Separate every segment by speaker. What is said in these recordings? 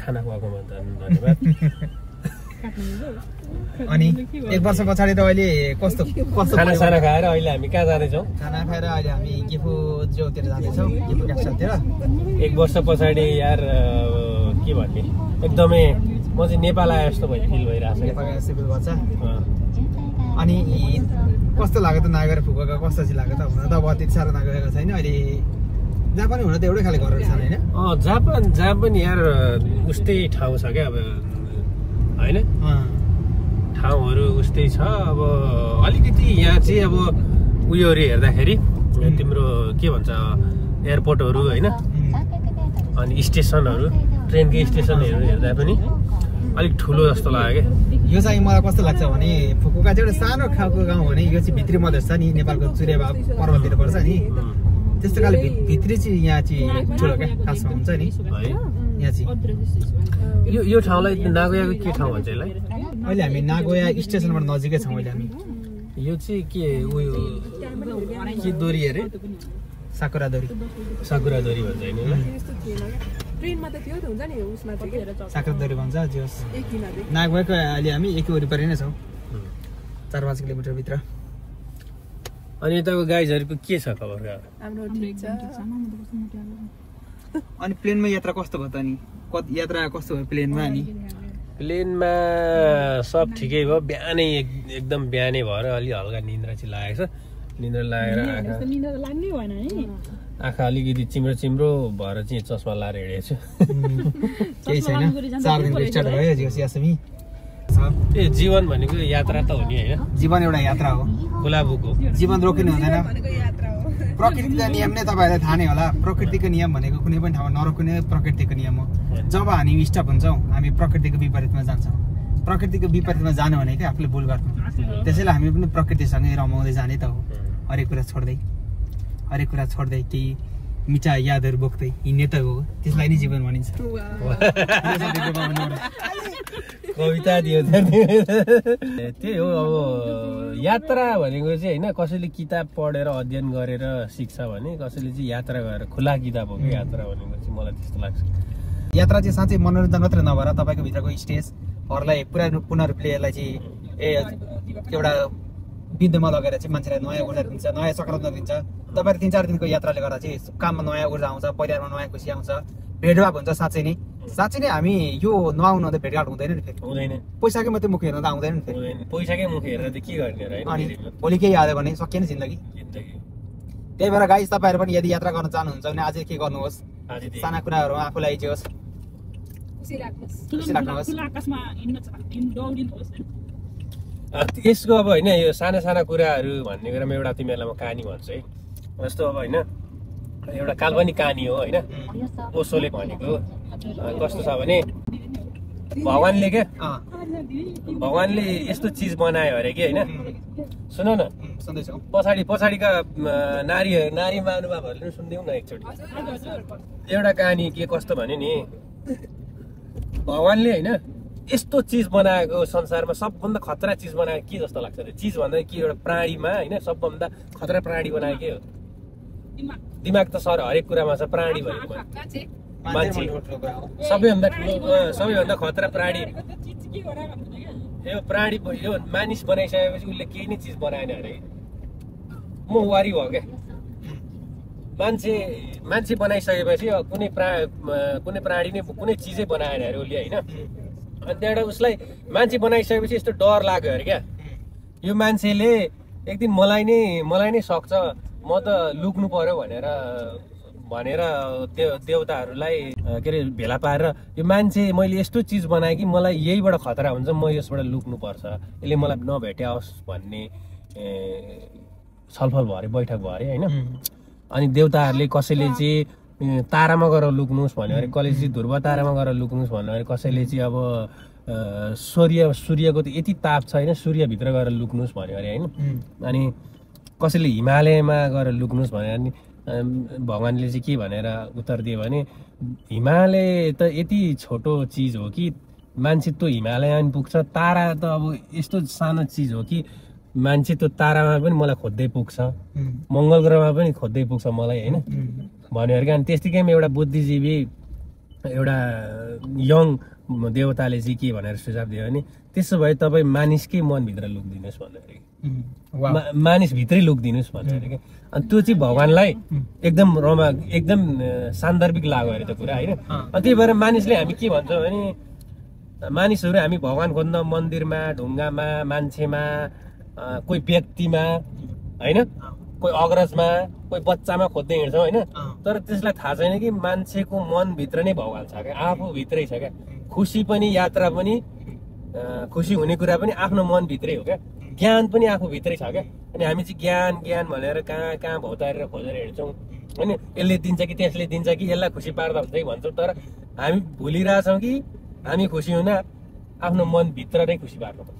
Speaker 1: खाना खुवाएकोमा धन्यवाद।
Speaker 2: अनि 1 वर्ष पछाडि त अहिले कस्तो
Speaker 1: खाना साना खाएर अहिले हामी कहाँ जाँदैछौँ?
Speaker 2: खाना खाएर अहिले हामी गिफु जोतिर जाँदैछौँ, गिफु क्याप्सतिर।
Speaker 1: 1 वर्ष पछाडि यार के भन्ने, एकदमै म चाहिँ नेपाल आए जस्तो फिल भइरहेको छ।
Speaker 2: नेपाल जस्तो फिल भन्छ। अनि कस्तो लाग्यो त नगएर फुकुका, कस्तो चाहिँ लाग्यो त? हुन त अब त्यति साह्रो नगएको छैन अहिले, जहाँ पनि हुन त एउटै खाले घरहरू छ होइन?
Speaker 1: जहाँ पनि यार उस्तै ठाउँ छ क्या अब होइन, ठाउँहरू उस्तै छ। अब अलिकति यहाँ चाहिँ अब उयोहरू हेर्दाखेरि तिम्रो के भन्छ एयरपोर्टहरू होइन, अनि स्टेसनहरू, ट्रेनकै स्टेसनहरू हेर्दा पनि अलिक ठुलो जस्तो लाग्यो क्या।
Speaker 2: यो चाहिँ मलाई कस्तो लाग्छ भने फुकुका चाहिँ एउटा सानो खालको गाउँ भने यो चाहिँ भित्री मधेस छ नि, नेपालको चुरेबा पर्वततिर पर्छ नि, त्यस्तो खाले भित्री चाहिँ यहाँ चाहिँ ठुलो क्या खासमा हुन्छ नि यहाँ चाहिँ।
Speaker 1: यो ठाउँलाई नागोयाको के ठाउँ भन्छ यसलाई?
Speaker 2: अहिले हामी नागोया स्टेसनबाट नजिकै छौँ अहिले हामी।
Speaker 1: यो चाहिँ के उयो के दोरी अरे?
Speaker 2: साकुरा दोरी
Speaker 1: भन्छ होइन यसलाई?
Speaker 3: ट्रेनमा त थियो त हुन्छ नि, उसमा चाहिँ
Speaker 2: साकुरा दोरी भन्छ। जोस नागोयाको अहिले हामी एकै वरिपरि नै छौँ, 4-5 किलोमिटर भित्र।
Speaker 1: अनि यताको गाइजहरूको के छ खबर?
Speaker 3: हाम्रो ठिक छ।
Speaker 2: अनि प्लेनमा यात्रा कस्तो भयो त? अनि यात्रा कस्तो भयो प्लेनमा? अनि
Speaker 1: प्लेनमा सब ठिकै भयो, बिहानै एकदम बिहानै भएर अलि हल्का निन्द्रा चाहिँ लागेको छ। निन्द्रा लागेर आँखा अलिकति चिम्रो भएर चाहिँ चस्मा लाएर हिँडेको छु।
Speaker 2: केही छैन, 4 दिनको स्टार्ट भयो यासमी।
Speaker 1: ए जीवन भनेको यात्रा त हो नि होइन?
Speaker 2: जीवन एउटा यात्रा हो,
Speaker 1: खुला बुक हो।
Speaker 2: जीवन रोकिनु हुँदैन। प्रकृतिको नियम नै तपाईँहरूलाई थाहा नै होला। प्रकृतिको नियम भनेको कुनै पनि ठाउँमा नरोक्ने प्रकृतिको नियम हो। जब हामी स्टप हुन्छौँ हामी प्रकृतिको विपरीतमा जान्छौँ। प्रकृतिको विपरीतमा जानु भनेको आफूले भुल गर्नु। त्यसैले हामी पनि प्रकृतिसँगै रमाउँदै जाने त हो। हरेक कुरा छोड्दै केही मिठा यादहरू बोक्दै हिँड्ने त हो, त्यसलाई नै जीवन भनिन्छ।
Speaker 1: कविता दियो त्यही हो। अब यात्रा भनेको चाहिँ होइन, कसैले किताब पढेर अध्ययन गरेर सिक्छ भने कसैले चाहिँ यात्रा गरेर, खुला किताब हो कि यात्रा भनेको चाहिँ, मलाई त्यस्तो लाग्छ।
Speaker 2: यात्रा चाहिँ साँच्चै मनोरञ्जन मात्रै नभएर तपाईँको भित्रको स्टेजहरूलाई पूर्ण रूपले यसलाई चाहिँ एउटा विद्धमा लगेर चाहिँ मान्छेलाई नयाँ ऊर्जा दिन्छ, नयाँ सकारात्मक दिन्छ। तपाईँहरू 3-4 दिनको यात्राले गर्दा चाहिँ काममा नयाँ ऊर्जा आउँछ, परिवारमा नयाँ खुसी आउँछ, भेटभाव हुन्छ। साँच्चै नै हामी यो नआउनु त भेटघाट हुँदैन नि, फेरि
Speaker 1: हुँदैन।
Speaker 2: पैसाकै मात्रै मुख हेर्न त आउँदैन नि फेरि,
Speaker 1: पैसाकै मुख हेरेर त के गर्ने र?
Speaker 2: अनि भोलि केही आयो भने सकिएन जिन्दगी। त्यही भएर गाइस तपाईँहरू पनि यदि यात्रा गर्न चाहनुहुन्छ भने अझै के गर्नुहोस्, साना कुराहरू आफूलाई जे होस् खुसी राख्नुहोस्।
Speaker 1: यसको अब होइन, यो साना कुराहरू भन्ने कुरामा एउटा तिमीहरूलाई म कहानी भन्छु है। जस्तो अब होइन, एउटा काल्पनिक कहानी हो होइन, ओशोले भनेको। कस्तो छ भने भगवानले यस्तो चिज बनायो अरे कि होइन, सुन न पछाडिका नारी महानुभावहरूले पनि सुनिदेऊ न एकचोटि। एउटा कहानी के कस्तो भन्यो नि, भगवानले होइन यस्तो चिज बनाएको संसारमा सबभन्दा खतरा चिज बनाएको के जस्तो लाग्छ? चिज भन्दा कि एउटा प्राणीमा होइन सबभन्दा खतरा प्राणी बनाएको के हो? दिमाग त सर हरेक कुरामा छ। प्राणी भनेको मान्छे सबैभन्दा खतरा प्राणी यो प्राणी, यो मानिस बनाइसकेपछि उसले केही नै चिज बनाएन अरे। म वारी भयो क्या, मान्छे बनाइसकेपछि कुनै प्राणी नै कुनै चिजै बनाएन अरे उसले होइन। अनि त्यहाँबाट उसलाई मान्छे बनाइसकेपछि यस्तो डर लाग्यो अरे क्या, यो मान्छेले एक दिन मलाई नै सक्छ, म त लुक्नु पर्यो भनेर त्यो देवताहरूलाई के अरे भेला पारेर यो मान्छे मैले यस्तो चिज बनाएँ कि मलाई यहीबाट खतरा हुन्छ, म यसबाट लुक्नु पर्छ, यसले मलाई नभेट्याओस् भन्ने छलफल भयो अरे, बैठक भयो अरे होइन। अनि देवताहरूले कसैले चाहिँ तारामा गएर लुक्नुहोस् भन्यो अरे, कसैले चाहिँ ध्रुव तारामा गएर लुक्नुहोस् भन्यो अरे, कसैले चाहिँ अब सूर्यको त यति ताप छ होइन, सूर्यभित्र गएर लुक्नुहोस् भन्यो अरे होइन। अनि कसैले हिमालयमा गएर लुक्नुहोस् भन्यो। अनि भगवान्ले चाहिँ के भनेर उत्तर दियो भने, हिमालय त यति छोटो चिज हो कि मान्छे त हिमालयमा पनि पुग्छ, तारा त अब यस्तो सानो चिज हो कि मान्छे त तारामा पनि मलाई खोज्दै पुग्छ, मङ्गल ग्रहमा पनि खोज्दै पुग्छ मलाई होइन भन्यो अरे। अनि त्यतिकैमा एउटा बुद्धिजीवी एउटा यङ देवताले चाहिँ के भनेर सुझाव दियो भने त्यसो भए तपाईँ मानिसकै मनभित्र लुक्दिनुहोस् भनेर मानिसभित्रै लुक्दिनुहोस् भनेर क्या अनि त्यो चाहिँ भगवान्लाई एकदम सान्दर्भिक लाग्यो अरे त्यो कुरा होइन अनि त्यही भएर मानिसले हामी के भन्छौँ भने मानिसहरू हामी भगवान खोज्न मन्दिरमा ढुङ्गामा मान्छेमा कोही व्यक्तिमा होइन कोही अग्रजमा कोही बच्चामा खोज्दै हिँड्छौँ होइन तर त्यसलाई थाहा छैन कि मान्छेको मनभित्र नै भगवान छ क्या आफूभित्रै छ क्या खुसी पनि यात्रा पनि खुसी हुने कुरा पनि आफ्नो मनभित्रै हो क्या ज्ञान पनि आफूभित्रै छ क्या अनि हामी चाहिँ ज्ञान भनेर कहाँ भौतारेर खोजेर हिँड्छौँ होइन यसले दिन्छ कि त्यसले दिन्छ कि यसलाई खुसी पार्दा हुन्छ भन्छौँ तर हामी भुलिरहेछौँ कि हामी खुसी हुन आफ्नो मनभित्र नै खुसी पार्नुपर्छ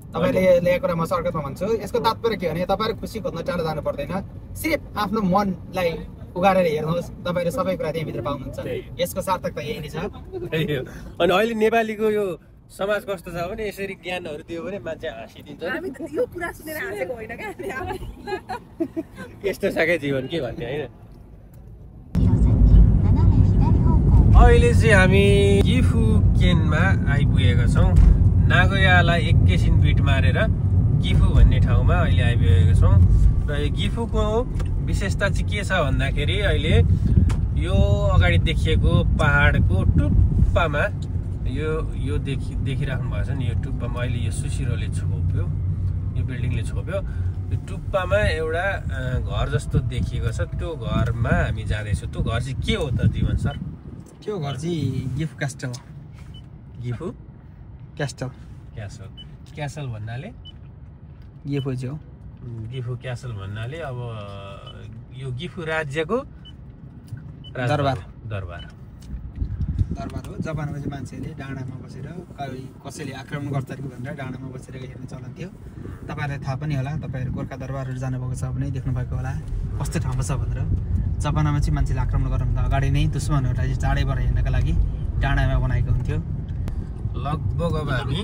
Speaker 2: तपाईँले ल्याएको कुरा म सर्कतमा भन्छु यसको तात्पर्य के भने तपाईँहरू खुसी खोज्न टाढो जानु पर्दैन सिर्फ आफ्नो मनलाई उगारेर हेर्नुहोस् तपाईँले सबै कुरा त्यहीँभित्र पाउनुहुन्छ यसको सार्थकता यही नै छ
Speaker 1: अनि अहिले नेपालीको यो समाज कस्तो छ भने यसरी ज्ञानहरू दियो भने मान्छे हाँसिदिन्छ यस्तो छ क्या जीवन के भन्ने होइन अहिले चाहिँ हामी गिफुकेनमा आइपुगेका छौँ नागोयालाई एकैछिन बिट मारेर गिफु भन्ने ठाउँमा अहिले आइपुगेका छौँ र यो गिफुको विशेषता चाहिँ के छ भन्दाखेरि अहिले यो अगाडि देखिएको पहाडको टुप्पामा यो देखिराख्नु भएको छ नि यो टुप्पामा अहिले यो सुसिरोले छोप्यो यो बिल्डिङले छोप्यो यो टुप्पामा एउटा घर जस्तो देखिएको छ त्यो घरमा हामी जाँदैछौँ त्यो घर चाहिँ के हो त जीवन सर
Speaker 2: त्यो घर चाहिँ गिफु क्यास्टल
Speaker 1: गिफु क्यासल भन्नाले
Speaker 2: गिफु चाहिँ हो
Speaker 1: गिफु क्यासल भन्नाले अब यो गिफु राज्यको
Speaker 2: दरबार
Speaker 1: हो
Speaker 2: जमानामा चाहिँ मान्छेले डाँडामा बसेर कसैले आक्रमण गर्छ कि भनेर डाँडामा बसेर हेर्ने चलन थियो तपाईँहरूलाई थाहा पनि होला तपाईँहरू गोर्खा दरबारहरू जानुभएको छ भने देख्नुभएको होला कस्तो ठाउँमा छ भनेर जमानामा चाहिँ मान्छेले आक्रमण गर्नुभन्दा अगाडि नै दुश्मनहरूलाई चाहिँ चाँडैबाट हेर्नका लागि डाँडामा बनाएको हुन्थ्यो
Speaker 1: लगभग अब हामी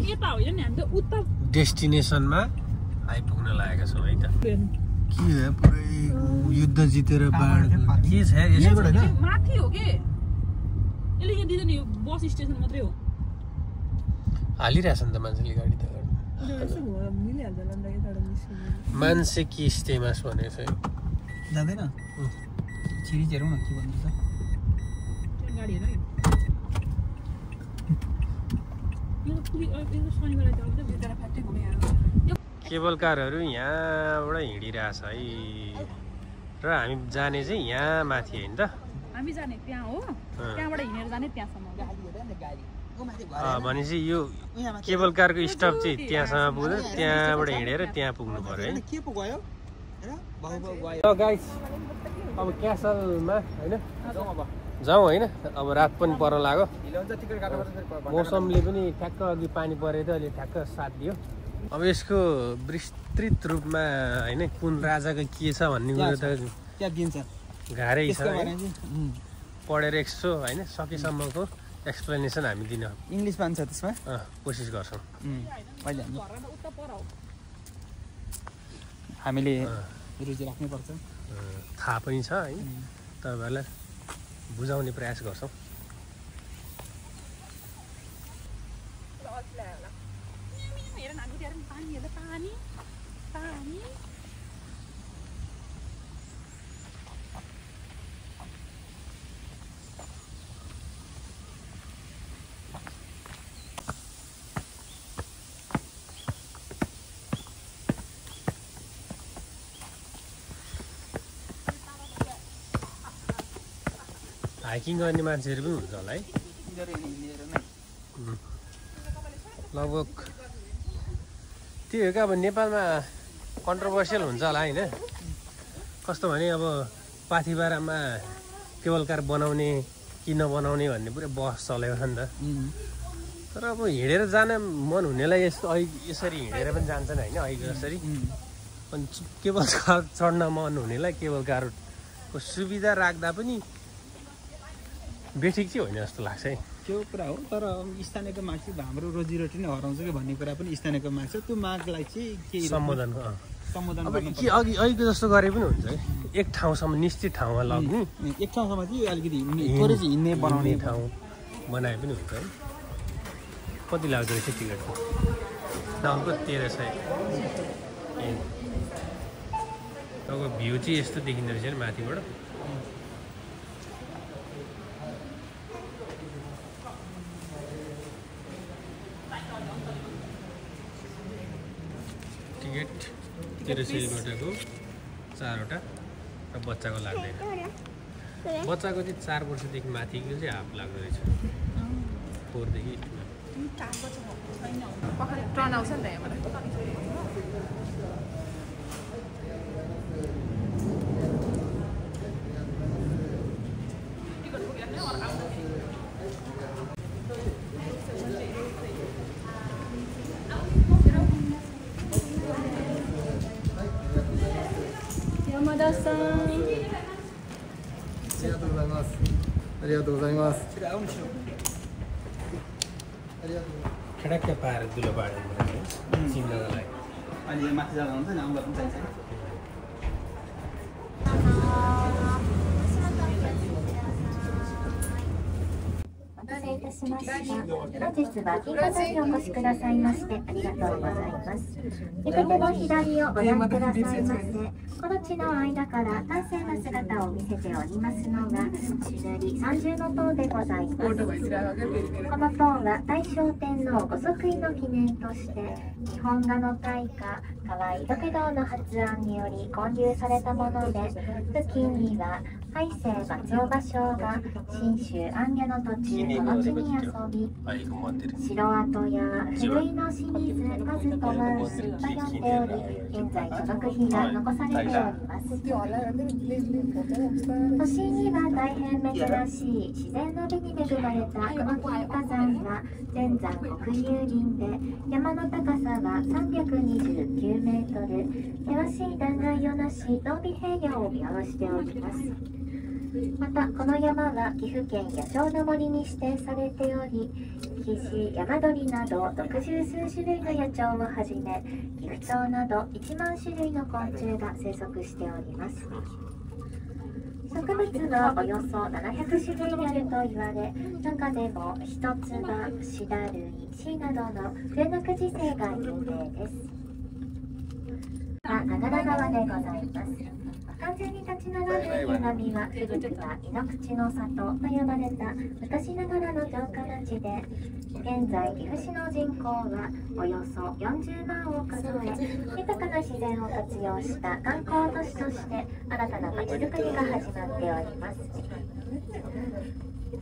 Speaker 1: डेस्टिनेसनमा आइपुग्न लागेका छौँ है त के हो पुरै युद्ध जितेर बाढ के छ यसबाट
Speaker 3: माथि हो के यसले के दिदैन यो बस स्टेसन मात्रै हो
Speaker 1: हालिरहेछ नि त मान्छेले गाडी त मान्छे के स्टेमास भनेको छ
Speaker 2: जाँदैन छिरी हेरौँ न के भन्दैछ
Speaker 3: गाडी हेर
Speaker 1: केबल कारहरू यहाँबाट हिँडिरहेछ है र हामी जाने चाहिँ यहाँ माथि होइन त
Speaker 3: हामी जाने त्यहाँ हो त्यहाँबाट हिँडेर जाने त्यहाँसम्म
Speaker 1: भनेपछि यो केबल कारको स्टप चाहिँ त्यहाँसम्म पुग्यो त्यहाँबाट हिँडेर त्यहाँ पुग्नु पर्यो है गाइस अब क्यासलमा होइन जाउँ होइन अब रात पनि पर्न लाग्यो मौसमले पनि ठ्याक्क अघि पानी परेको थियो अहिले ठ्याक्क साथ दियो अब यसको विस्तृत रूपमा होइन कुन राजाको के छ भन्ने कुरो त गाह्रै छ पढेर यसो होइन सकेसम्मको एक्सप्लेनेसन हामी दिन
Speaker 2: इङ्ग्लिस पान्छ त्यसमा
Speaker 1: कोसिस गर्छौँ
Speaker 2: हामीले रुचि राख्नुपर्छ
Speaker 1: थाहा पनि छ है तपाईँहरूलाई बुझाउने प्रयास गर्छौँ हाइकिङ गर्ने मान्छेहरू पनि हुन्छ होला है लगभग त्यही हो क्या अब नेपालमा कन्ट्रोभर्सियल हुन्छ होला होइन कस्तो भने अब पाथिबारामा केबल कार बनाउने कि नबनाउने भन्ने पुरै बहस चलेको छ नि त तर अब हिँडेर जान मन हुनेलाई यस्तो यसरी हिँडेर पनि जान्छन् होइन अहिले जसरी अनि केबल कार चढ्न मन हुनेलाई केबल कारको सुविधा राख्दा पनि बेठिक चाहिँ होइन जस्तो लाग्छ है
Speaker 2: त्यो कुरा हो तर स्थानीयको माग चाहिँ हाम्रो रोजीरोटी नै हराउँछ कि भन्ने कुरा पनि स्थानीयको माग छ त्यो मागलाई चाहिँ के
Speaker 1: सम्बोधन
Speaker 2: सम्बोधन
Speaker 1: अब
Speaker 2: गर्नु
Speaker 1: के अघिको जस्तो गरे पनि हुन्छ है एक ठाउँसम्म निश्चित ठाउँमा लग्ने
Speaker 2: एक ठाउँसम्म चाहिँ अलिकति थोरै चाहिँ हिँड्ने बनाउने
Speaker 1: ठाउँ बनाए पनि हुन्छ है कति लाग्दो रहेछ टिकट नभएको 1300 तपाईँको भ्यू चाहिँ यस्तो देखिँदो रहेछ नि माथिबाट टिकट 1300 गोटाको 4वटा र बच्चाको लाग्दैन बच्चाको चाहिँ 4 वर्षदेखि माथिको चाहिँ हाफ लाग्दो रहेछ 4 देखि
Speaker 3: टर्न आउँछ नि त यहाँबाट
Speaker 1: खडक्क पाएर दुलो पारेर चिन्नलाई
Speaker 2: अहिले माथि जाँदा हुन्छ नि आउँदा पनि चाहिन्छ
Speaker 4: 本日は銀座にお越しくださいましてありがとうございます。右手の左をご覧くださいませ。この地の間から端正な姿を見せておりますのが地塗り三重の塔でございます。この塔は大正天皇ご即位の記念として日本画の大家河合時道の発案により建立されたもので、付近には大政松尾芭蕉が信州行脚の途中この地に遊び、城跡や古いの清水数とマウスと呼んでおり、現在所属碑が残されております。都心には大変珍しい自然の美に恵まれたこの金華山は全山国有林で、山の高さは329メートル、険しい断崖をなし濃尾平野を見下ろしております。またこの山は岐阜県野鳥の森に指定されており、キジ、山鳥など60数種類の野鳥をはじめ岐阜鳥など1万種類の昆虫が生息しております。植物はおよそ700種類あると言われ、中でも一つ葉、シダ類、シなどの冬の果実性が有名です。長良川でございます。完全に立ち並ぶ湯波は古くは井の口の里と呼ばれた昔ながらの城下町で、現在岐阜市の人口はおよそ40万を数え、豊かな自然を活用した観光都市として新たな町づくりが始まっております。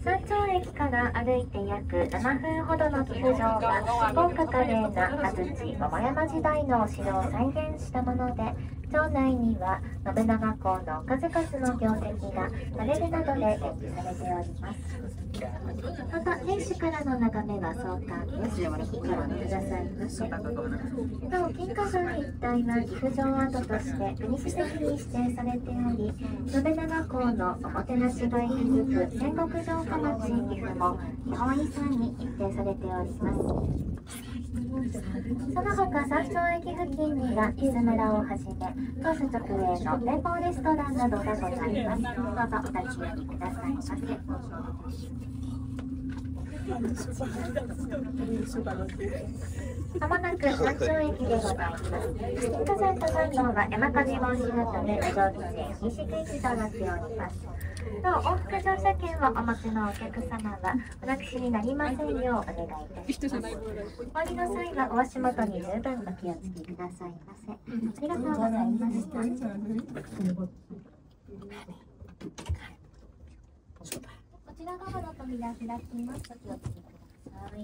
Speaker 4: 山頂駅から歩いて約7分ほどの岐阜城は豪華華麗な安土桃山時代のお城を再現したもので、城内には信長公の数々の業績がパネルなどで展示されております。また天守からの眺めは壮観です。ぜひご覧くださいませ。なお金華山一帯は岐阜城跡として国史的に指定されており、信長公のおもてなしが息づく戦国城下町岐阜も日本遺産に認定されております。その他山頂駅付近には伊豆村をはじめ当社直営の展望レストランなどがございます。どうぞお立ち寄りくださいませ。まもなく山頂駅でございます。金華山登山道は山風防止のため上下線禁止区域となっております。なお往復乗車券をお持ちのお客様はおなくしになりませんようお願いいたします。お降りの際はお足元に十分お気をつけくださいませ。ありがとうございました。こちら側の扉開きます。お気をつけください。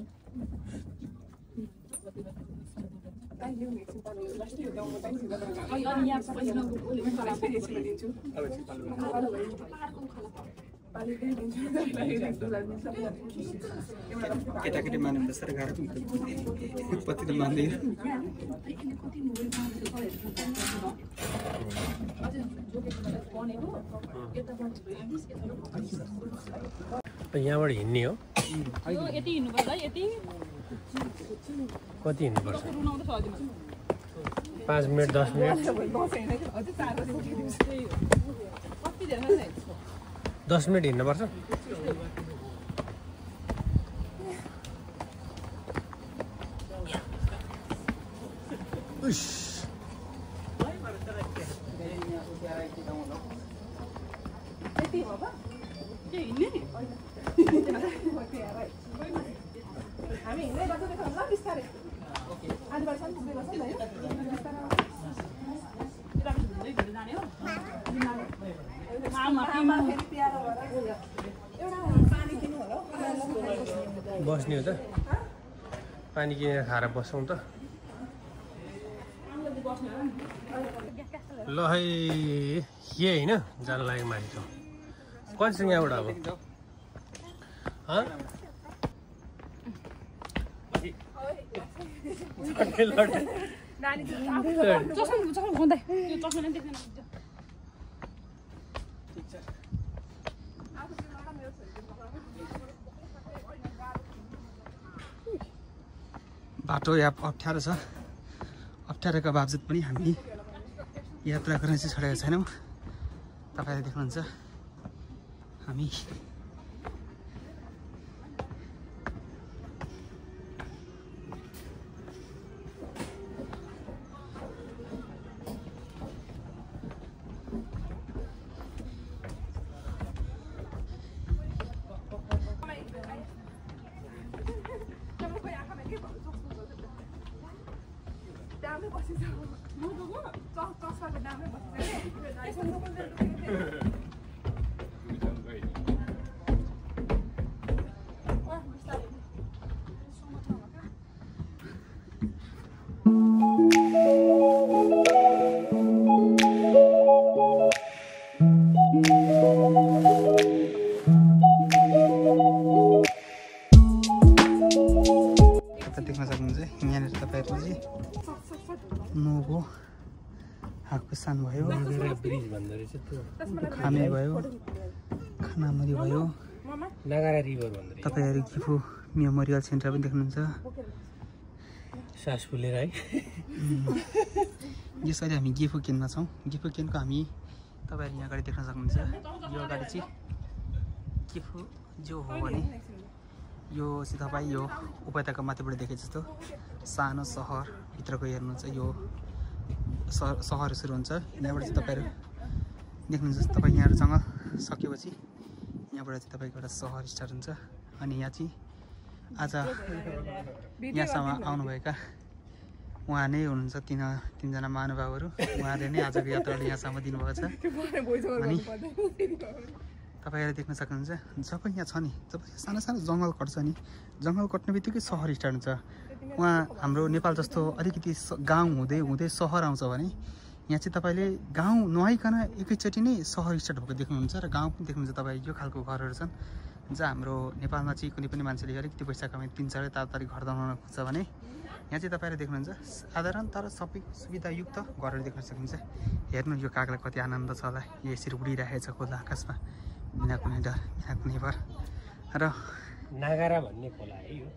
Speaker 2: केटाकेटी मान्नु त साह्रो गाह्रो हुन्छ पति त मान्दैन
Speaker 1: यहाँबाट हिँड्ने हो
Speaker 3: यति हिँड्नुपर्छ है, यति
Speaker 1: कति हिँड्नुपर्छ 5 मिनट 10 मिनट 10 मिनट हिँड्नुपर्छ। बस्ने हो त पानी किनेर खाएर बस्छौँ त। ल है ये होइन जान लाग्यो माथि त कतिसँग यहाँबाट अब
Speaker 2: बाटो यहाँ अप्ठ्यारो छ। अप्ठ्यारोको बावजुद पनि हामी यात्रा गर्न चाहिँ छोडेका छैनौँ। तपाईँले देख्नुहुन्छ हामी देख्न सक्नुहुन्छ यहाँनिर तपाईँहरूले नोगो हाकुसान भयो,
Speaker 1: ब्रिज भन्दो रहेछ त्यो,
Speaker 2: खामे भयो, खानामरी भयो,
Speaker 1: नागारा रिभर भन्दो रहेछ।
Speaker 2: तपाईँहरू गिफु मेमोरियल सेन्टर पनि देख्नुहुन्छ।
Speaker 1: सास फुलेर है।
Speaker 2: यसरी हामी गिफु केनमा छौँ। गिफु केनको हामी तपाईँहरू यहाँ अगाडि देख्न सक्नुहुन्छ। यो अगाडि चाहिँ गिफु जो हो भने यो चाहिँ तपाईँ यो उपत्यका माथिबाट देखे जस्तो सानो सहरभित्रको हेर्नुहुन्छ। यो सहर सुरु हुन्छ यहाँबाट चाहिँ तपाईँहरू देख्नुहुन्छ। तपाईँ यहाँ जङ्गल सकेपछि यहाँबाट चाहिँ तपाईँको एउटा सहर स्टार्ट हुन्छ। अनि यहाँ चाहिँ आज यहाँसम्म आउनुभएका उहाँ नै हुनुहुन्छ तिनजना महानुभावहरू। उहाँले नै आजको यात्राले यहाँसम्म दिनुभएको छ। अनि तपाईँहरूले देख्न सक्नुहुन्छ जब यहाँ छ नि, जब सानो सानो जङ्गल कट्छ नि, जङ्गल कट्ने बित्तिकै सहर स्टार्ट हुन्छ। उहाँ हाम्रो नेपाल जस्तो अलिकति गाउँ हुँदै हुँदै सहर आउँछ भने यहाँ चाहिँ तपाईँले गाउँ नआइकन एकैचोटि नै सहर स्टार्ट भएको देख्नुहुन्छ। र गाउँ पनि देख्नुहुन्छ। तपाईँ यो खालको घरहरू छन् जहाँ हाम्रो नेपालमा चाहिँ कुनै पनि मान्छेले अलिकति पैसा कमाइ 3-4 तातरी घर बनाउन खोज्छ भने यहाँ चाहिँ तपाईँहरूले देख्नुहुन्छ साधारण तर सबै सुविधायुक्त घरहरू देख्न सक्नुहुन्छ। हेर्नु यो कागलाई कति आनन्द छ होला, यो यसरी उडिरहेको छ खोला आकाशमा बिना कुनै डर बिना कुनै भर। र
Speaker 1: नागारा भन्ने खोला है यो,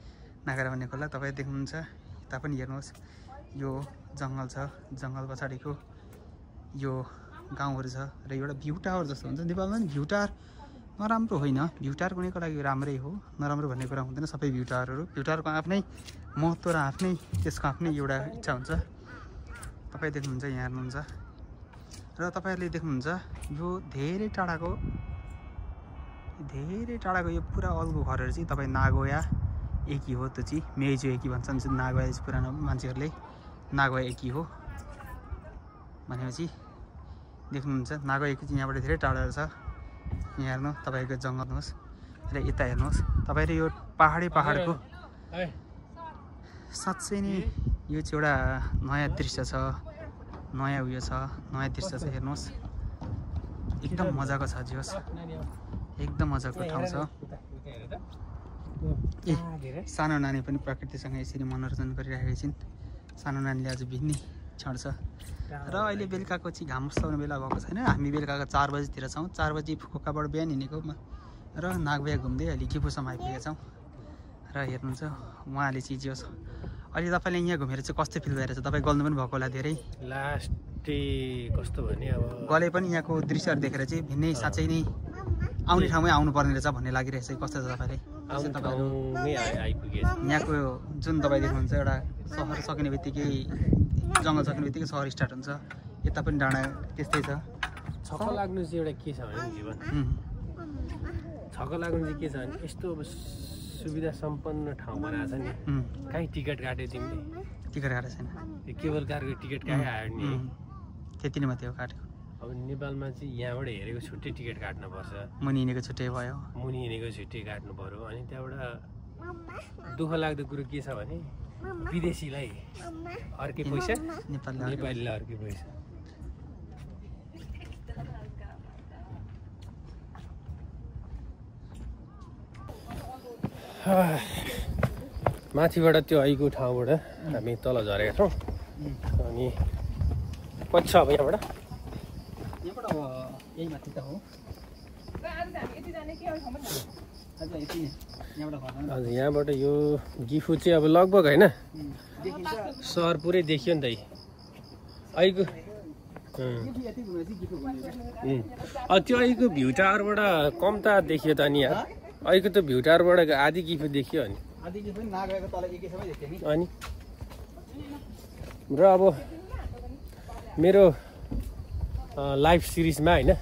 Speaker 2: नागारा भन्ने खोला तपाईँ देख्नुहुन्छ। यता पनि हेर्नुहोस् यो जङ्गल छ, जङ्गल पछाडिको यो गाउँहरू छ। र एउटा भ्यू टावर जस्तो हुन्छ। नेपालमा पनि भ्यू टावर नराम्रो होइन, भ्यू टावर कुनैको लागि राम्रै हो, नराम्रो भन्ने कुरा हुँदैन। सबै भ्यू टावरहरू, भ्यू टावरको आफ्नै महत्त्व र आफ्नै त्यसको आफ्नै एउटा इच्छा हुन्छ। तपाईँ देख्नुहुन्छ यहाँ हेर्नुहुन्छ। र तपाईँहरूले देख्नुहुन्छ यो धेरै टाढाको यो पुरा अल्गो घरहरू चाहिँ तपाईँ नागोया एकी हो। त्यो चाहिँ मेइजो एकी भन्छन्। नागोया चाहिँ पुरानो मान्छेहरूले नागोया एकी हो भनेपछि देख्नुहुन्छ। नागोया एकी चाहिँ यहाँबाट धेरै टाढाहरू छ। यहाँ हेर्नु तपाईँको जङ्गल हेर्नुहोस् र यता हेर्नुहोस् तपाईँले यो पाहाडको साँच्चै नै यो चाहिँ एउटा नयाँ दृश्य छ, नयाँ उयो छ, नयाँ दृश्य छ। हेर्नुहोस् एकदम मजाको छ, जोस् एकदम मजाको ठाउँ छ। सानो नानी पनि प्रकृतिसँग यसरी मनोरञ्जन गरिरहेका छिन्। सानो नानीले आज भिन्नै क्षण छ। र अहिले बेलुकाको चाहिँ घाम उस्ताउने बेला भएको छैन। हामी बेलुकाको 4 बजीतिर छौँ। 4 बजी फुकुकाबाट बिहान हिँडेको र नागबिया घुम्दै अहिले गिफुसम्म आइपुगेका छौँ। र हेर्नुहुन्छ उहाँले चाहिँ जो अहिले तपाईँले यहाँ घुमेर चाहिँ कस्तो फिल भइरहेछ तपाईँ गल्नु पनि भएको होला धेरै
Speaker 1: लास्ट डे कस्तो भने अब
Speaker 2: गले पनि यहाँको दृश्यहरू देखेर चाहिँ भिन्नै साँच्चै नै आउने ठाउँमै आउनु पर्ने रहेछ भन्ने लागिरहेछ कस्तो छ तपाईँले यहाँको जुन तपाईँ देख्नुहुन्छ एउटा सहर सकिने बित्तिकै जङ्गल सकिने बित्तिकै सहर स्टार्ट हुन्छ यता पनि डाँडा त्यस्तै छ
Speaker 1: छक्क लाग्नु चाहिँ एउटा के छ भने जीवन छक्क लाग्नु चाहिँ के छ भने यस्तो सुविधा सम्पन्न ठाउँ बनाएको छ नि कहीँ टिकट काट्यो तिमीले
Speaker 2: टिकट काटेको छैन
Speaker 1: त्यो केबल कारको टिकट कहीँ आयो नि
Speaker 2: त्यति नै मात्रै हो काटेको
Speaker 1: अब नेपालमा चाहिँ यहाँबाट हेरेको छुट्टै टिकट काट्नुपर्छ
Speaker 2: मुनि हिँडेको छुट्टै भयो
Speaker 1: मुनि हिँडेको छुट्टै काट्नु पर्यो अनि त्यहाँबाट दुःख लाग्दो कुरो के छ भने विदेशीलाई अर्कै पैसा नेपालीलाई अर्कै पैसा माथिबाट त्यो अहिलेको ठाउँबाट हामी तल झरेका छौँ अनि कति छ अब यहाँबाट
Speaker 2: यही माथि त हो
Speaker 1: हजुर यहाँबाट यो गिफु चाहिँ अब लगभग होइन सहर पुरै देखियो नि त अहिलेको त्यो अहिलेको भ्यू टावरबाट कम त देखियो त नि अहिलेको त भ्यू टावरबाट आधी गिफु देखियो अनि अनि र अब मेरो लाइभ सिरिजमा होइन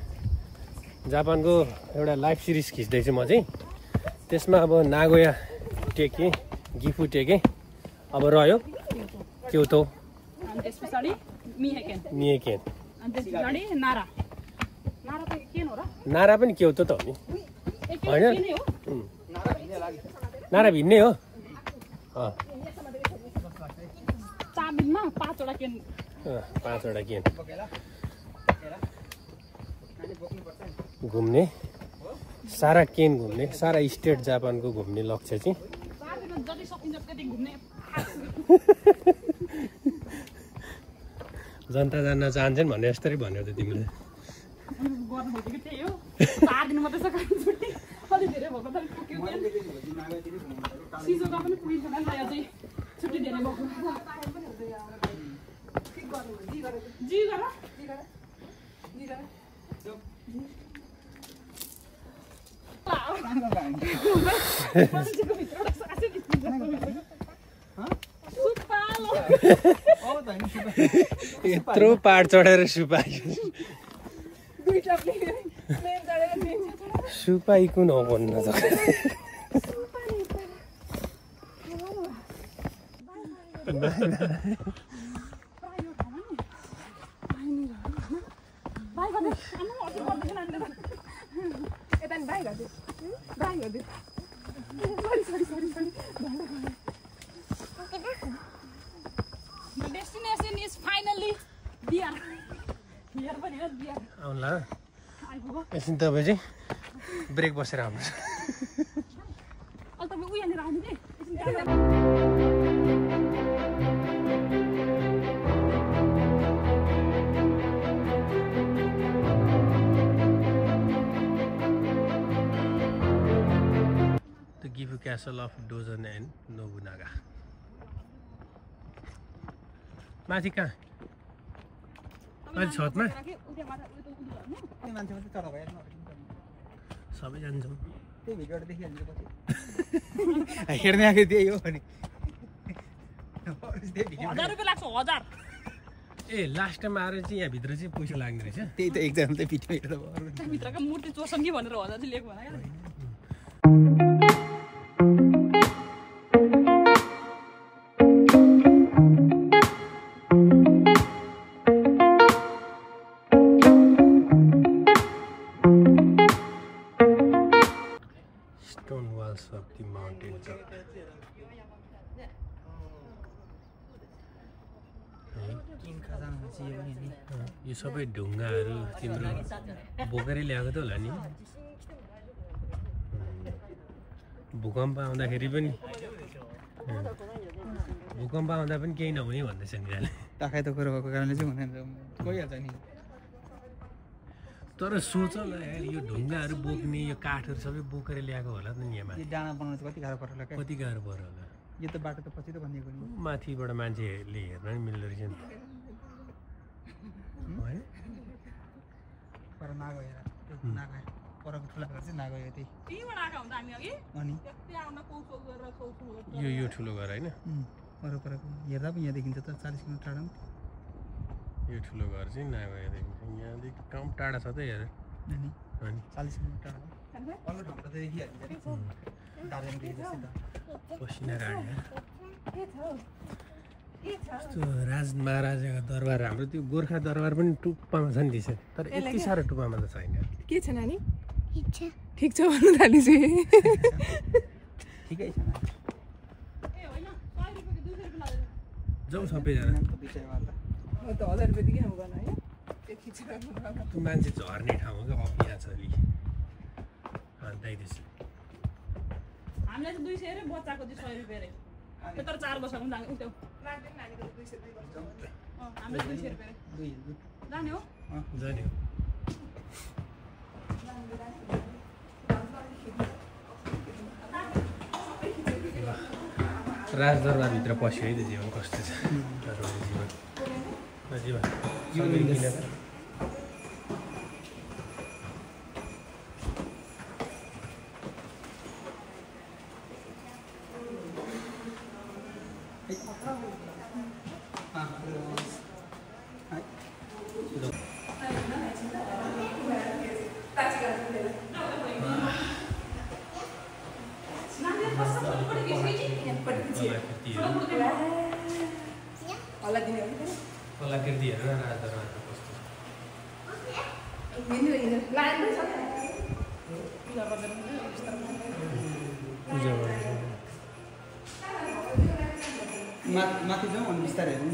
Speaker 1: जापानको एउटा लाइभ सिरिज खिच्दैछु म चाहिँ त्यसमा अब नागोया टेकेँ गिफु टेकेँ अब रह्यो क्योतो मिहेकेन नारा पनि क्योतो त हो नि होइन नारा भिन्नै हो पाँचवटा केन घुम्ने सारा केन घुम्ने सारा स्टेट जापानको घुम्ने लक्ष्य चाहिँ जनता जान्न चाहन्छन् भन्ने यस्तै भन्यो त तिमीले यत्रो पाहाड चढेर सुपाई सुपाईको नभन्न त
Speaker 3: The destination is finally there.
Speaker 1: आउला एकछिन तपाईँ चाहिँ ब्रेक बसेर आउनुहोस् The Gifu Castle of Dozen and Nobunaga. माथि कहाँ माथि छतमा सबै जान्छौँ
Speaker 2: हेर्ने आएको त्यही हो नि
Speaker 1: ए लास्ट टाइम आएर चाहिँ यहाँभित्र चाहिँ पैसा लाग्ने रहेछ
Speaker 2: त्यही त एकजना चाहिँ भिडियो हेर्दा
Speaker 3: भित्रको मूर्ति चोर्छन् कि भनेर हजार चाहिँ लिएको भने
Speaker 1: Stone walls of the mountains of यो सबै ढुङ्गाहरू तिम्रो बोकेरै ल्याएको त होला नि भूकम्प आउँदाखेरि पनि केही नहुने भन्दैछ नि
Speaker 2: ताकाइ त कुरो भएको कारणले चाहिँ हुँदैन गइहाल्छ नि
Speaker 1: तर सोच ल यार यो ढुङ्गाहरू बोक्ने यो काठहरू सबै बोकेर ल्याएको होला नि यहाँ
Speaker 2: डाँडा बनाउनु कति गाह्रो पर्यो होला
Speaker 1: कति गाह्रो पर्यो होला
Speaker 2: यो त बाटो त पछि त भनिएको नि
Speaker 1: माथिबाट मान्छेले हेर्न नि मिल्दो रहेछ नि है
Speaker 2: पर नागो हेर नागो परको ठुला घर चाहिँ नागो हेर
Speaker 3: त्यहीबाट आएको हुन्छ हामी अघि
Speaker 2: अनि
Speaker 3: त्यस्तै आउँदा कौशल गरेर कौशल
Speaker 1: यो ठुलो घर होइन
Speaker 2: परको हेर्दा पनि यहाँ देखिन्छ त 40 किलोमिटर टाढा
Speaker 1: यो ठुलो घर चाहिँ नागो देखिन्छ यहाँदेखि कम टाढा छ त हेर
Speaker 2: अनि
Speaker 1: अनि
Speaker 2: 40 किलोमिटर टाढा अल्लो ठाउँ त देखिहाल्छ दार्जिलिङ जस्तै त
Speaker 1: पसिना गाड्यो यस्तो राज महाराजाको दरबार हाम्रो त्यो गोर्खा दरबार पनि टुप्पामा छ नि त्यसै तर यति साह्रो टुप्पामा त छैन
Speaker 3: के छ नानी ठिक छ भन्नु थालिसु
Speaker 2: ठिकै छ
Speaker 1: जाउँ सबैजना
Speaker 3: त 1000 रुपैयाँ दिइहाल्नु गर्न है त्यो खिचेर
Speaker 1: त्यो मान्छे झर्ने ठाउँ क्या अपिया छ अलि दाइदेशी
Speaker 3: हामीलाई चाहिँ 200 रे बच्चाको चाहिँ 100 रुपैयाँ रे त्यो तर 4 वर्षको पनि जाने उत्यो नानीको 200 हामीले 200 रुपैयाँ रे जाने हो
Speaker 1: जाने राजदरबारभित्र पस्यो है त जीवन कस्तो छ जीवन कलाकृतिहरू राजदरबारमा कस्तो पूजा
Speaker 2: माथि जाउँ अनि बिस्तारै हेरौँ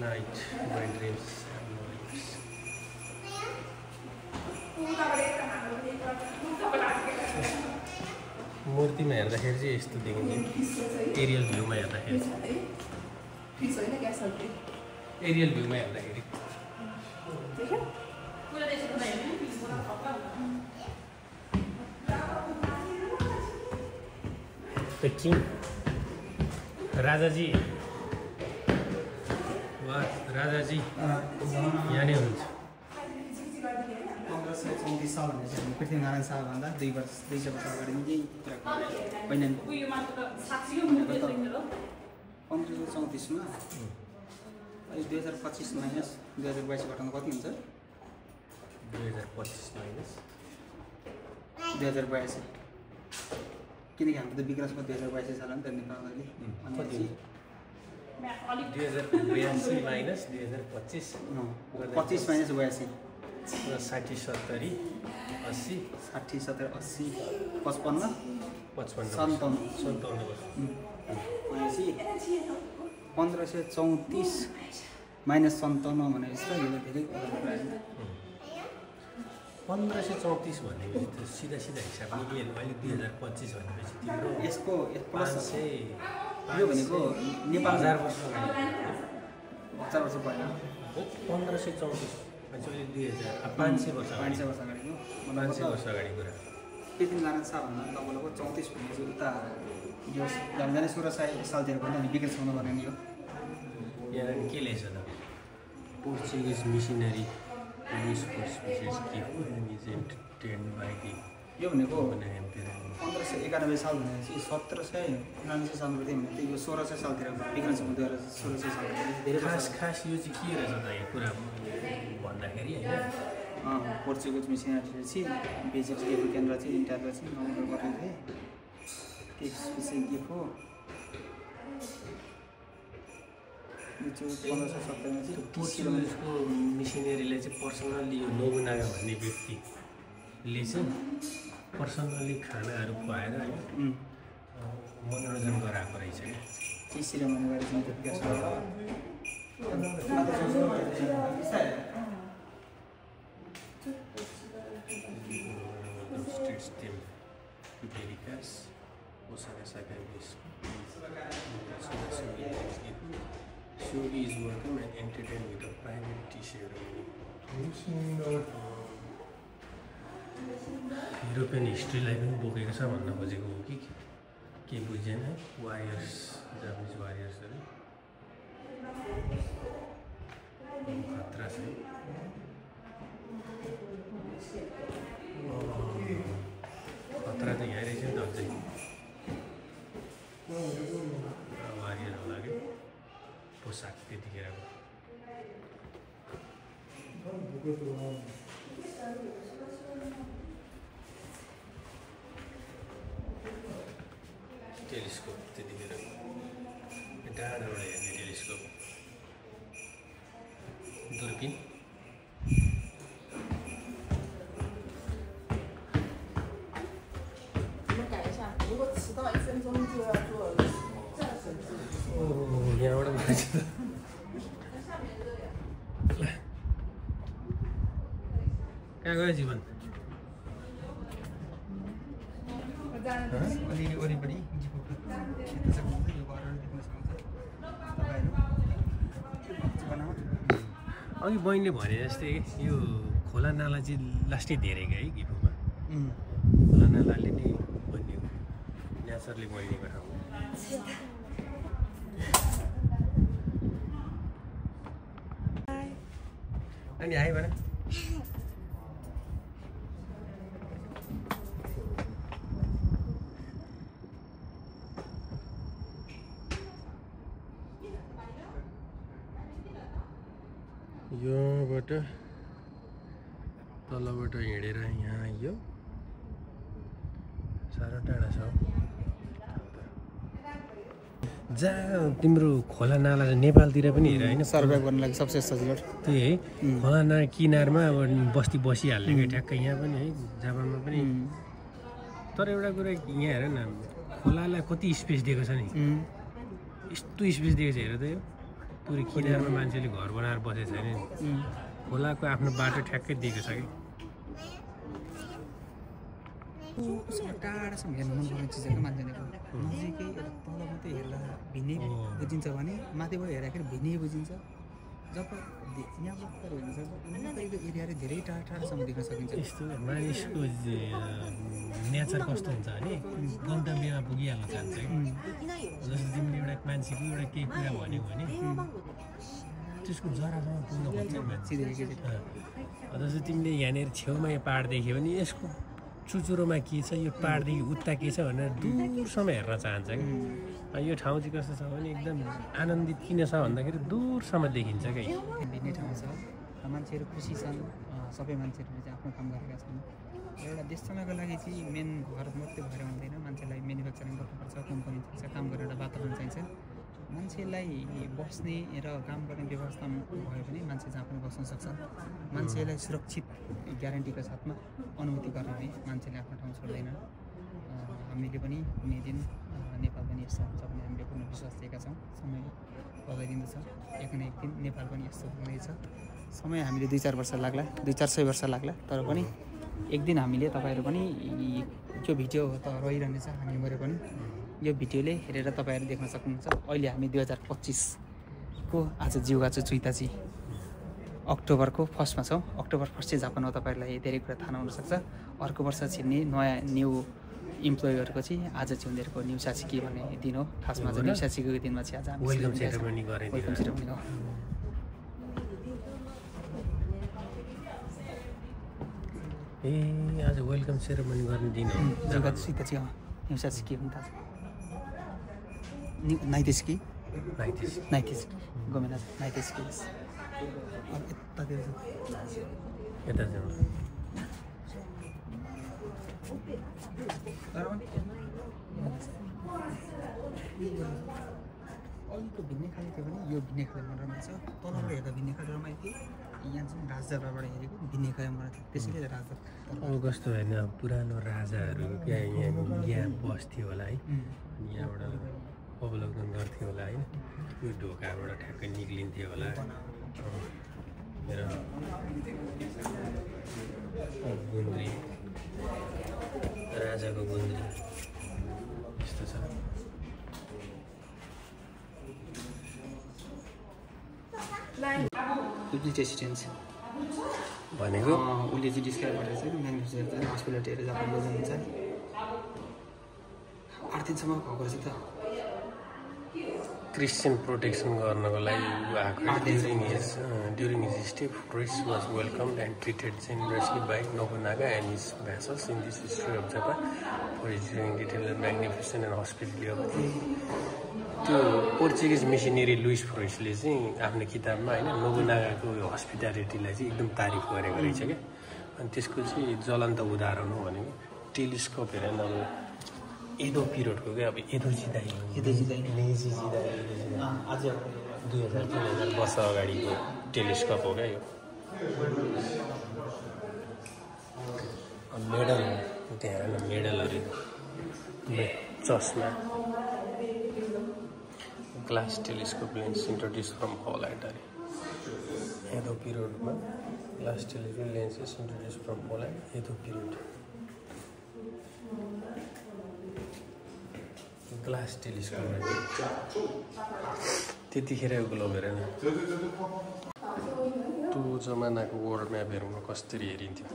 Speaker 1: नाइट माई ड्रिम्स मूर्तिमा हेर्दाखेरि चाहिँ यस्तो देखिन्छ एरियल भ्यूमा हेर्दाखेरि एरियल भ्यूमा हेर्दाखेरि The king, राजाजी वा राजाजी यहाँ नै हुनुहुन्छ
Speaker 2: 1534 साल भनेपछि हामी पृथ्वीनारायण शाहभन्दा 200 वर्ष अगाडि नै यही कुराको वैज्ञानिक 1534 मा अहिले 2025 माइनस 2022 घटाउनु कति हुन्छ
Speaker 1: 2025 माइनस
Speaker 2: 2082 किनकि हाम्रो त विक्रममा 2022 साल हो नि त नेपालले अनि
Speaker 1: 2082 माइनस 2025
Speaker 2: 25 माइनस 82
Speaker 1: 60 70 80
Speaker 2: 60 70 80 55
Speaker 1: 55
Speaker 2: 57 भनेपछि 1534 माइनस 57 भनेपछि यो धेरै
Speaker 1: 1534 भनेपछि त सिधा हिसाब निकाल्यो अहिले 2025 भनेपछि तिम्रो
Speaker 2: यसको
Speaker 1: 500
Speaker 2: यो भनेको नेपाल
Speaker 1: 1000 वर्ष अगाडि
Speaker 2: 1000 वर्ष भयो
Speaker 1: 1534 मान्छे अहिले 500 वर्ष
Speaker 2: 500 वर्ष अगाडिको
Speaker 1: 500 वर्ष अगाडि कुरा
Speaker 2: पृथ्वीनारायण शाहभन्दा लगभग 34 भनेपछि उता यो जाने 1600 सालतिर पनि हामी विक्रम गर्ने नि हो
Speaker 1: यहाँ के लेखेछ त Portuguese missionary Luis Portuguese is entertained by the
Speaker 2: यो भनेको 1591 साल भनेपछि 1799 सालमा थियो भने यो 1600 सालतिर विक्रम सम्बन्ध 1600 साल धेरै
Speaker 1: खास यो चाहिँ के रहेछ त यो कुरा भन्दाखेरि हैन
Speaker 2: पोर्चुगिज मिसनरी चाहिँ बेजिक केन्द्र चाहिँ इन्टारले चाहिँ नौलो गरेको थिए त्यसपछि के हो यो चाहिँ 1570 मा चाहिँ
Speaker 1: पोर्चुगिजको मिसनरीले चाहिँ पर्सनल्ली यो नोबुनागा भन्ने व्यक्तिले चाहिँ पर्सनल्ली खानाहरू खुवाएर हैन मनोरञ्जन गराएको रहेछ क्या
Speaker 2: टी सिरेमनी गरेको छ
Speaker 1: So he is working and entertained with a private tea ceremony. European हिस्ट्रीलाई पनि बोकेको छ भन्न खोजेको हो कि के बुझेन है वारियर्स जापानिज वारियर्सहरू खतरा छ खतरा त यहाँ रहेछ नि त अझै वारियर होला कि पोसाक त्यतिखेरको टेलिस्कोप त्यतिखेर टाढाबाट हेर्ने टेलिस्कोप दूरबीन यहाँबाट कहाँ गयो जीवन
Speaker 2: अलिअलि वरिपरि खेल्न सक्नुहुन्छ यो घरहरू देख्न सक्नुहुन्छ तपाईँहरू
Speaker 1: अघि बहिनीले भने जस्तै यो खोला नाला चाहिँ लास्टै धेरै क्या है गिफुमा खोला नालाले नै बनियो नेचरले बनिएको ठाउँ अनि आयो भने योबाट तलबाट हिँडेर यहाँ आइयो साह्रो टाढा छ जहाँ तिम्रो खोला नाला नेपालतिर पनि हेर होइन
Speaker 2: सर्भाइभ गर्नु लागि सबसे सजिलो
Speaker 1: त्यही है खोला नाला किनारमा अब बस्ती बसिहाल्ने क्या ठ्याक्कै यहाँ पनि है जापानमा पनि तर एउटा कुरा यहाँ हेर न खोलालाई कति स्पेस दिएको छ नि यस्तो स्पेस दिएको छ हेर त यो पुरै किनारमा मान्छेले घर बनाएर बसेको छैन नि खोलाको आफ्नो बाटो ठ्याक्कै दिएको छ कि
Speaker 2: टाढासम्म हेर्नु मन पर्ने चिजहरू मान्छेले नजिकै तल मात्रै हेर्दा भिन्नै बुझिन्छ भने माथिबाट हेर्दाखेरि भिन्नै बुझिन्छ जब यहाँबाट हेर्नु वरिपरिको एरियाहरू धेरै टाढा टाढासम्म देख्न सकिन्छ
Speaker 1: यस्तो मानिसको नेचर कस्तो हुन्छ भने गन्तव्यमा पुगिहाल्न चाहन्छ कि जस्तो तिमीले एउटा मान्छेको एउटा केही कुरा भन्यो भने त्यसको जरासम्म पुग्न खोज्छ मान्छे जस्तो तिमीले यहाँनिर छेउमा यो पाहाड देख्यो भने यसको चुचुरोमा के छ यो पाहाडदेखि उता के छ भनेर दूरसम्म हेर्न चाहन्छ कि यो ठाउँ चाहिँ कस्तो छ भने एकदम आनन्दित किन छ भन्दाखेरि दूरसम्म देखिन्छ क्या
Speaker 2: भिन्नै ठाउँ छ मान्छेहरू खुसी छन् सबै मान्छेहरूले चाहिँ आफ्नो काम गरेका छन् एउटा देश चलाउनको लागि चाहिँ मेन घर मात्रै भएर हुँदैन मान्छेलाई म्यानुफ्याक्चरिङ गर्नुपर्छ कम्पनी चाहिन्छ काम गर्ने एउटा वातावरण चाहिन्छ मान्छेलाई बस्ने र काम गर्ने व्यवस्था भयो भने मान्छे जहाँ पनि बस्न सक्छ मान्छेलाई सुरक्षित ग्यारेन्टीको साथमा अनुमति गर्ने भने मान्छेले आफ्नो ठाउँ छोड्दैन हामीले पनि कुनै दिन नेपाल पनि यस्तो हुन्छ भन्ने हामीले पूर्ण विश्वास दिएका छौँ समय बगाइदिँदैछ एक न एक दिन नेपाल पनि यस्तो हुनेछ समय हामीले 2-4 वर्ष लाग्ला 200-400 वर्ष लाग्ला तर पनि एक दिन हामीले तपाईँहरू पनि त्यो भिडियो त रहिरहनेछ हामी मरे पनि यो भिडियोले हेरेर तपाईँहरू देख्न सक्नुहुन्छ अहिले हामी 2025 को आज जिउगाचो चुइताची अक्टोबरको फर्स्टमा छौँ अक्टोबर 1 चाहिँ जापानमा तपाईँहरूलाई धेरै कुरा थाहा हुनसक्छ अर्को वर्ष छिर्ने नयाँ न्यू इम्प्लोइहरूको चाहिँ आज चाहिँ उनीहरूको न्यू साचिकी भन्ने दिन हो खासमा चाहिँ न्यू साचिकीको दिनमा चाहिँ आज हामी
Speaker 1: वेलकम सेरेमनी
Speaker 2: हो
Speaker 1: ए आज वेलकम सेरेमनी गर्ने दिन हो
Speaker 2: जिउगाचो चुइताची न्यू साचिकी हुन थाल्छ नाइतेस्की गोमेना नाइतेस्की
Speaker 1: यता जाउँ
Speaker 2: अहिलेको भिन्नै खाले थियो भने यो भिन्नै खाले मन रमाइन्छ तलबाट हेर्दा भिन्नै खाले रमाइलो थियो यहाँ चाहिँ राजदरबारबाट हेरेको भिन्नै खाले मन थियो त्यसैले राजदरबार
Speaker 1: अब कस्तो होइन पुरानो राजाहरू यहाँ बस्थ्यो होला है यहाँबाट अवलोकन गर्थ्यो होला होइन यो ढोकाबाट ठ्याक्कै निक्लिन्थ्यो होला र गुन्द्री राजाको गुन्द्री यस्तो छ
Speaker 2: रेसिडेन्स
Speaker 1: भनेको
Speaker 2: उसले चाहिँ डिस्क्राइब गरेर चाहिँ म्यानेजर चाहिँ हस्पिटल हेरेर जापान जानुहुन्छ दिनसम्म भएको रहेछ त
Speaker 1: क्रिस्चियन प्रोटेक्सन गर्नको लागि during his stay Fritz was welcomed and treated generously by Nobunaga and his vassals in this history of Japan for his detailed and magnificent and hospitality. त्यो पोर्चुगिज मिसनरी लुइस फ्रोइसले चाहिँ आफ्नो किताबमा होइन नोबुनागाको हस्पिटालिटीलाई चाहिँ एकदम तारिफ गरेको रहेछ क्या। अनि त्यसको चाहिँ ज्वलन्त उदाहरण हो भनेको टेलिस्कोप हेरेर अब एदो पिरियडको क्या। अब एदो जिदाई मेजी जिदाई
Speaker 2: आज
Speaker 1: 2000-3000 वर्ष अगाडिको टेलिस्कोप हो क्या यो। मेडल त्यहाँ हेर मेडलहरू चस्मा glass telescope lens introduced from Holland. Edo period ma glass telescope lenses introduced from Holland. Edo period. Glass telescope. त्यतिखेर ग्लोब हेरेन त्यो जमानाको वर्ल्ड म्यापहरूमा कसरी हेरिन्थ्यो।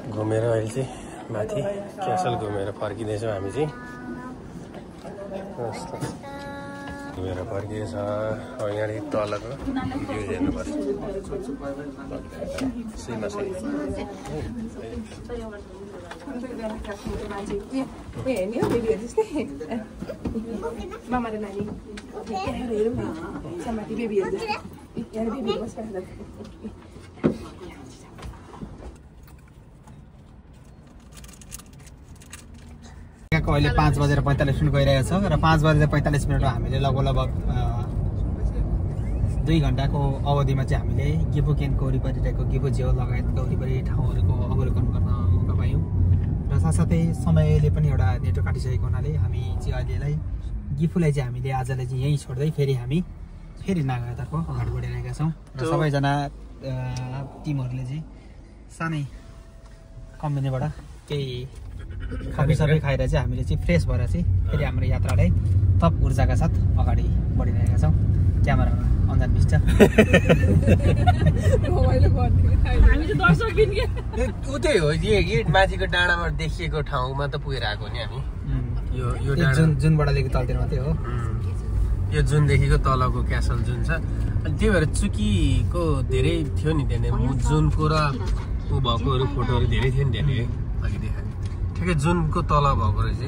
Speaker 1: घुमेर अहिले चाहिँ माथि क्यासल घुमेर फर्किँदैछौँ हामी चाहिँ। घुमेर फर्किएछ। अब यहाँदेखि तलको भ्यू हेर्नुपर्छ।
Speaker 3: मामा र नानी हेरौँ न समाति बेबीहरू जस्तो यहाँ बेबीहरू बस्छ।
Speaker 2: अहिले 5:45 गइरहेको छ र 5:45 हामीले लगभग 2 घण्टाको अवधिमा चाहिँ हामीले गिफुकेनको वरिपरि रहेको गिफु झेउ लगायतका वरिपरि ठाउँहरूको अवलोकन गर्न मौका पायौँ र साथसाथै समयले पनि एउटा नेटो काटिसकेको हुनाले हामी चाहिँ अहिलेलाई गिफुलाई चाहिँ हामीले आजलाई चाहिँ यहीँ छोड्दै फेरि नागातर्फ अगाडि बढिरहेका छौँ र सबैजना टिमहरूले चाहिँ सानै कम्पनीबाट केही सबै खाएर चाहिँ हामीले चाहिँ फ्रेस भएर चाहिँ फेरि हाम्रो यात्रालाई थप ऊर्जाका साथ अगाडि बढिरहेका छौँ। क्यामेरामा अन्जान बिस्छ
Speaker 1: उतै हो यो माथिको डाँडामा देखिएको ठाउँमा त पुगेर आएको नि हामी। यो
Speaker 2: जुनबाट देखि तलतिर मात्रै हो।
Speaker 1: यो जुनदेखिको तलको क्यासल जुन छ। अनि त्यही भएर चुकीको धेरै थियो नि त्यहाँनिर जुनको र ऊ भएकोहरू फोटोहरू धेरै थियो नि त्यहाँनिर अघि देखाएको। ठिकै जुनको तल भएको रहेछ।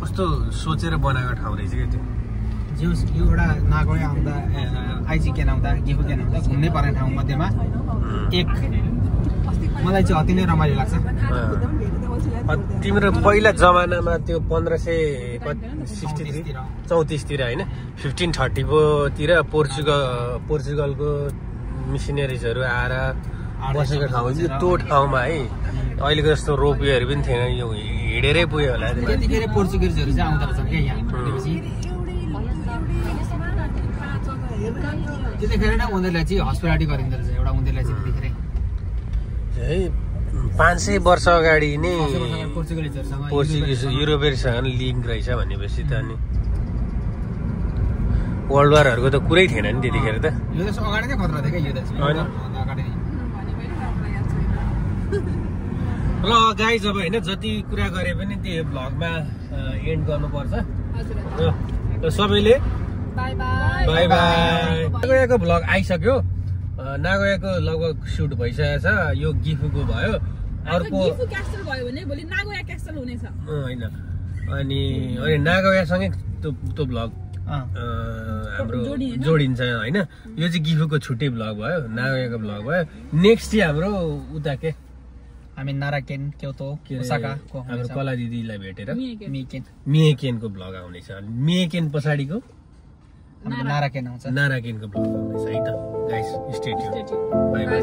Speaker 1: कस्तो सोचेर बनाएको ठाउँ रहेछ क्या त्यो।
Speaker 2: यो एउटा नागोया आउँदा आइजिकेन आउँदा गिफुकेन आउँदा घुम्नै पर्ने ठाउँ मध्येमा एक मलाई चाहिँ अति नै रमाइलो लाग्छ।
Speaker 1: तिम्रो पहिला जमानामा त्यो 1534 होइन 1530 तिर पोर्चुगलको मिसनरिजहरू आएर बसेको ठाउँ त्यो ठाउँमा है अहिलेको जस्तो रोपवेहरू पनि थिएन। यो हिँडेरै पुग्यो होला।
Speaker 2: त्यतिखेर पोर्चुगिजहरू चाहिँ आउँदो रहेछन् क्या यहाँ। त्यतिखेर नै उनीहरूलाई चाहिँ हस्पिटालिटी गरिँदो रहेछ एउटा उनीहरूलाई चाहिँ त्यतिखेरै
Speaker 1: है 500 वर्ष अगाडि नै
Speaker 2: पोर्चुगिज
Speaker 1: युरोपियनसँग लिङ्क रहेछ भनेपछि त अनि वर्ल्ड वारहरूको त कुरै थिएन नि त्यतिखेर त।
Speaker 2: यो देश अगाडि नै खतरा थियो क्या। यो देश अगाडि
Speaker 1: ल गाइज अब होइन जति कुरा गरे पनि त्यो भ्लगमा एन्ड गर्नुपर्छ। र सबैले बाई बाई। नागोयाको भ्लग आइसक्यो। नागोयाको लगभग सुट भइसकेको छ। यो गिफुको भयो। अर्को होइन अनि नागोयासँगै त्यो भ्लग हाम्रो जोडिन्छ होइन। यो चाहिँ गिफुको छुट्टै भ्लग भयो। नागोयाको भ्लग भयो। नेक्स्ट चाहिँ हाम्रो उता के
Speaker 2: हामी नाराकेन क्योतो ओसाकाको
Speaker 1: हाम्रो कला दिदीलाई भेटेर
Speaker 2: मिएकेनको
Speaker 1: भ्लग आउनेछ। मिएकेन पछाडिको
Speaker 2: नाराकेन आउँछ।
Speaker 1: नाराकेनको भ्लग आउनेछ है त guys. Stay tune. By by.